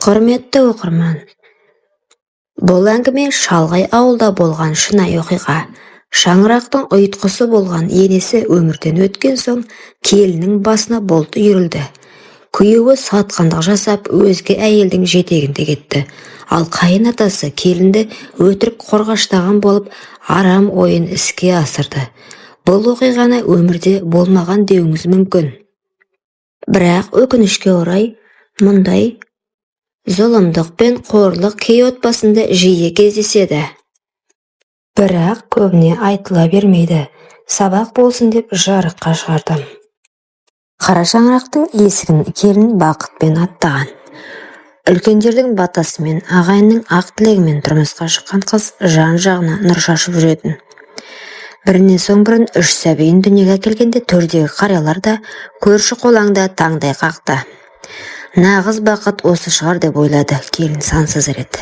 Құрметті оқырман, бұл әңгіме шалғай ауылда болған шынайы оқиға. Шаңырақтың ұйытқысы болған енесі өмірден өткен соң келіннің басына бұлт үйірілді. Күйеуі сатқындық жасап, өзге әйелдің жетегінде кетті. Ал қайын атасы келінді өтірік қорғаштаған болып, арам ойын іске асырды. Бұл оқиғаны өмірде болмаған деуіңіз мүмкін. Бірақ өкінішке орай, мұндай зұлымдық пен қорлық кей отбасында жиі кездеседі. Бірақ көбіне айтыла бермейді. Сабақ болсын деп жарыққа шығардым. Қара шаңырақтың есігін келін бақытпен аттаған. Үлкендердің батасымен, ағайынның ақ тілегімен тұрмысқа шыққан қыз жан-жағына нұр шашып жүретін. Бірінен соң бірін 3 сәбиін дүниеге әкелгенде төрдегі қариялар да, көрші қолаңда таңдай қақты. Нағыз бақыт осы шығар деп ойлады келін сансыз рет.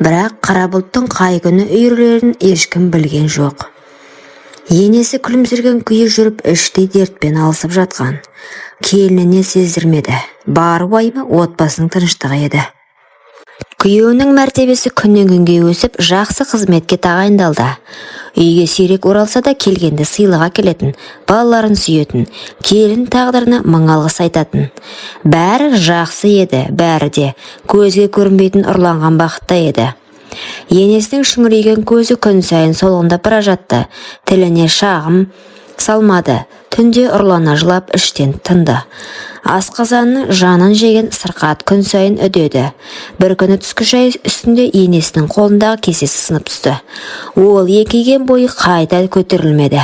Бірақ қара бұлттың қай күні үйірілерін ешкім білген жоқ. Енесі күлімсіреген күйі жүріп іштей дертпен алысып жатқан. Келініне сездірмеді. Бар уайымы отбасының тыныштығы еді. Күйеуінің мәртебесі күннен күнге өсіп, жақсы қызметке тағайындалды. Үйге сирек оралса да келгенде сыйлық әкелетін, балаларын сүйетін, келін тағдырына мың алғыс айтатын. Бәрі жақсы еді, бәрі де көзге көрінбейтін ұрланған бақытта еді. Енесінің шүңірейген көзі күн сайын солғындап бара жатты. Тіліне шағым салмады. Түнде ұрлана жылап іштен тынды. Асқазанның жанын жеген сырқат күн сайын үдеді. Бір күні түскі шай үстінде енесінің қолындағы кесесі сынып түсті. Ол еңкейген бойы қайта көтерілмеді.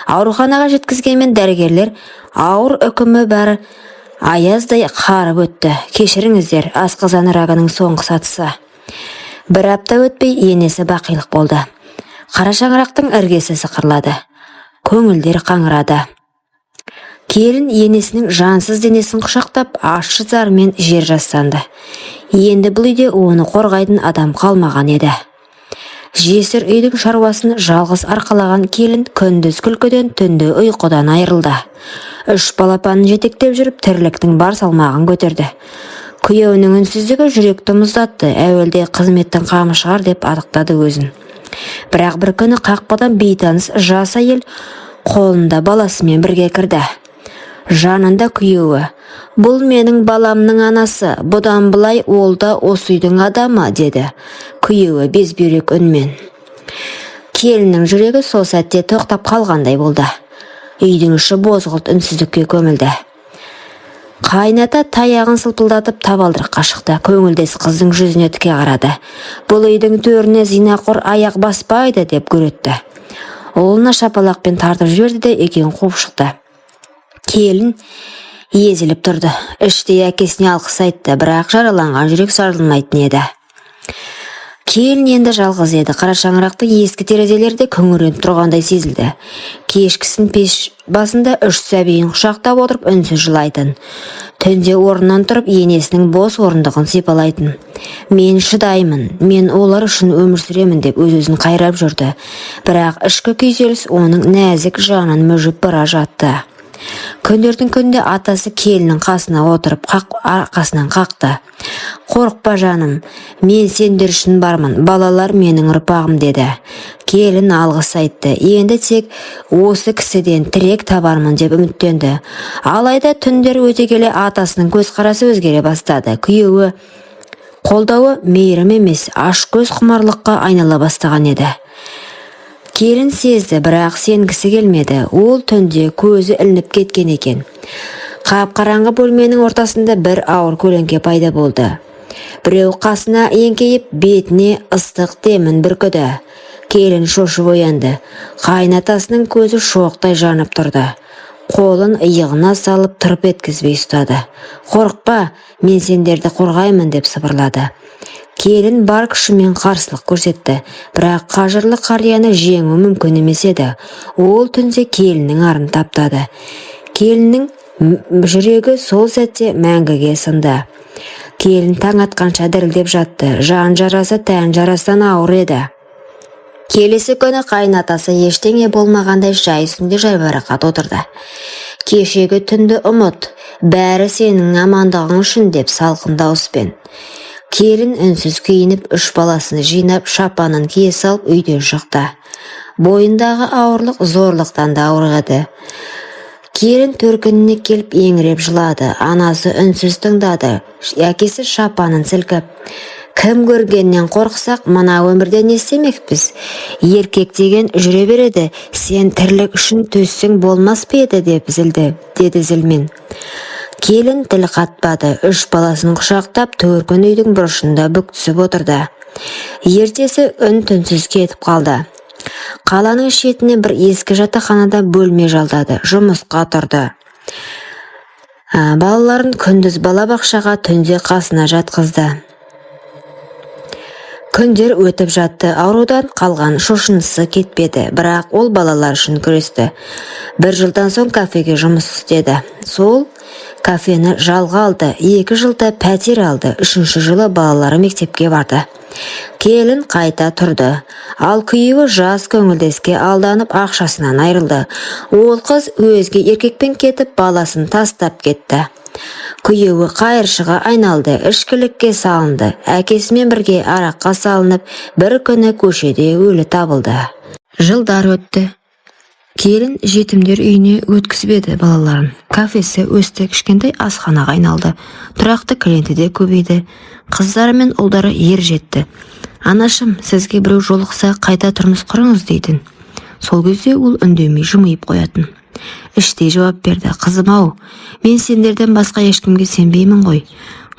Ауруханаға жеткізгенмен дәрігерлер ауыр үкімі бар аяздай қарып өтті. Кешіріңіздер, асқазан рагының соңғы сатысы. Бір апта өтпей енесі бақилық болды. Қара шаңырақтың іргесі сықырлады. Көңілдер қаңырады. Келін енесінің жансыз денесін құшақтап, ащы зармен жер жастанды. Енді бұл үйде оны қорғайтын адам қалмаған еді. Жесір үйдің шаруасын жалғыз арқалаған келін күндіз күлкіден, түнде ұйқыдан айырылды. 3 балапанын жетектеп жүріп, тірліктің бар салмағын көтерді. Күйеуінің үнсіздігі жүректі мұздатты. Әуелде қызметтің қамы шығар деп адықтады өзін. Бірақ бір күні қақпадан бейтаныс жас әйел қолында баласымен бірге кірді. Жанында күйеуі: "Бұл менің баламның анасы, бұдан былай ол да осы үйдің адамы", деді күйеуі безбүйрек үнмен. Келіннің жүрегі сол сәтте тоқтап қалғандай болды. Үйдің іші бозғылт үнсіздікке көмілді. Қайната таяғын сылпылдатып табалдырыққа шықты. Көңілдес қыздың жүзіне тіке қарады. "Бұл үйдің төріне зинақор аяқ баспайды", деп гүретті. Ұлына шапалақпен тартып жіберді де екеуін қуып шықты. Келін езіліп тұрды. Іштей әкесіне алғыс айтты, бірақ жараланған жүрек сарылмайтын еді. Келін енді жалғыз еді. Қара шаңырақтың ескі терезелерде күңіреніп тұрғандай сезілді. Кешкісін пеш басында 3 сәбиін құшақтап отырып үнсіз жылайтын. Түнде орнынан тұрып енесінің бос орындығын сипалайтын. "Мен шыдаймын, мен олар үшін өмір сүремін", деп өз-өзін қайрап жүрді. Бірақ ішкі күйзеліс оның нәзік жанын мүжіп бара жатты. Күндердің күнде атасы келіннің қасына отырып арқасынан қақты. "Қорықпа жаным, мен сендер үшін бармын, балалар менің ұрпағым", деді. Келін алғыс айтты. Енді тек осы кісіден тірек табармын деп үміттенді. Алайда түндер өте келе атасының көзқарасы өзгере бастады. Күйеуі қолдауы мейірім емес, ашкөз құмарлыққа айнала бастаған еді. Келін сезді, бірақ сенгісі келмеді. Ол түнде көзі ілініп кеткен екен. Қап-қараңғы бөлменің ортасында бір ауыр көлеңке пайда болды. Біреу қасына еңкейіп, бетіне ыстық демін бүркіді. Келін шошып оянды. Қайнатасының көзі шоқтай жанып тұрды. Қолын иығына салып тырп еткізбей ұстады. "Қорықпа, мен сендерді қорғаймын", деп сыбырлады. Келін бар күшімен қарсылық көрсетті, бірақ қажырлы қарияны жеңу мүмкін емес еді. Ол түнде келіннің арын таптады. Келіннің жүрегі сол сәтте мәңгіге сынды. Келін таң атқанша дірілдеп жатты. Жан жарасы тән жарасынан ауыр еді. Келесі күні қайнатасы ештеңе болмағандай шай үстінде жайбарақат отырды. Кешегі түнді ұмыт, Бәрі сенің амандығың үшін деп салқын дауыспен. Келін үнсіз киініп, 3 баласын жинап, шапанын кие салып үйден шықты. Бойындағы ауырлық зорлықтан да ауыр еді. Келін төркініне келіп еңіреп жылады. Анасы үнсіз тыңдады. Әкесі шапанын сілкіп: «Кім көргеннен қорқсақ, мына өмірде не істемекпіз? Еркек деген жүре береді. Сен тірлік үшін төссең болмас па еді?» деп зілді, деді зілмен. Келін тіл қатпады. 3 баласын құшақтап, төркін үйдің бұрышында бүктүсіп отырды. Ертесі үн-түнсіз кетіп қалды. Қаланың шетіне бір ескі жатақханада бөлме жалдады. Жұмысқа тұрды. Балаларын күндіз балабақшаға, түнде қасына жатқызды. Күндер өтіп жатты. Аурудан қалған шошынысы кетпеді, бірақ ол балалар үшін күресті. 1 жылдан соң кафеге жұмыс істеді. Сол кафені жалға алды. 2 жылда пәтер алды. 3 жылы балалары мектепке барды. Келін қайта тұрды. Ал күйеуі жас көңілдеске алданып ақшасынан айырылды. Ол қыз өзге еркекпен кетіп, баласын тастап кетті. Күйеуі қайыршыға айналды, ішкілікке салынды. Әкесімен бірге араққа салынып, бір күні көшеде өлі табылды. Жылдар өтті. Келін жетімдер үйіне өткізбеді балаларын. Кафесі өсті, кішкентай асханаға айналды. Тұрақты клиенті де көбейді. Қыздары мен ұлдары ер жетті. «Анашым, сізге біреу жолықса, қайта тұрмыс құрыңыз» дейтін. Сол кезде ол үндемей жымиып қоятын. Іштей жауап берді: «Қызым-ау, мен сендерден басқа ешкімге сенбеймін ғой.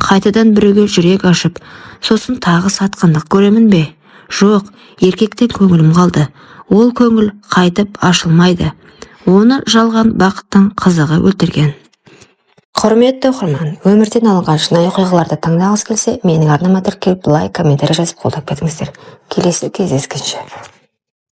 Қайтадан біреуге жүрек ашып, сосын тағы сатқындық көремін бе? Жоқ, еркектен көңілім қалды. Ол көңіл қайтып ашылмайды. Оны жалған бақыттың қызығы өлтірген». Құрметті оқырман, өмірден алынған шынайы оқиғаларды тыңдағыңыз келсе, менің арнама тіркеліп, лайк, комментарий жазып қолдап кетіңіздер. Келесі кездескенше.